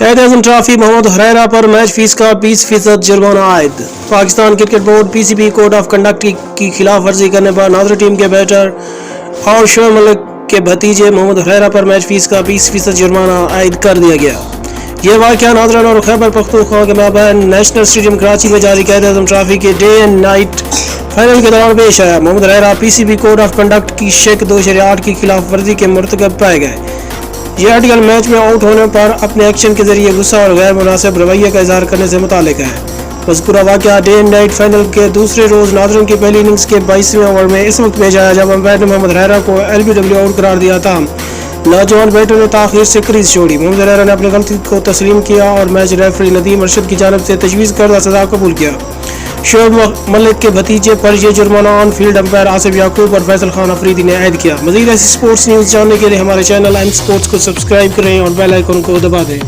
قائد Azam trophy Muhammad horera پر match fee کا 20% جرمانہ عائد۔ Pakistan cricket board P C B code of conduct کی خلاف ورزی کرنے پر ناظر ٹیم کے بیٹر اور شعیب ملک کے بھتیجے محمد horera پر میچ فیس کا 20% جرمانہ عائد کر دیا گیا۔ یہ واقعہ ناظرین اور خیبر پختونخوا کے مابین نیشنل اسٹیڈیم کراچی میں جاری قائد اعظم ٹرافی کے ڈے اینڈ نائٹ فائنل کے دوران پیش آیا۔ Muhammad horera P C B code of conduct کی شیک 2/8 کی خلاف ورزی کے مرتکب پائے گئے۔ یہ آرٹیکل میچ میں آؤٹ ہونے پر اپنے ایکشن کے ذریعے غصہ اور غیر مناسب رویے کا اظہار کرنے سے متعلق ہے۔ مذکورہ واقعہ ڈے اینڈ نائٹ فائنل کے دوسرے روز ناظرین کی پہلی اننگز کے 22ویں اوور میں اس وقت پیش آیا جب امپائر نے محمد horera کو LBW آؤٹ قرار دیا تھا۔ نوجوان بیٹر نے تاخیر سے کریز چھوڑی۔ محمد horera نے اپنی غلطی کو تسلیم کیا اور میچ ریفری ندیم ارشد کی جانب سے تجویز کردہ سزا قبول کیا۔ شعیب ملک کے بھتیجے پر یہ جرمانہ آن فیلڈ امپائر آصف یعقوب اور فیصل خان افریدی نے عائد کیا۔ مزید ایسی سپورٹس نیوز جاننے کے لیے ہمارے چینل ایم سپورٹس کو سبسکرائب کریں اور بیل آئیکن کو دبا دیں۔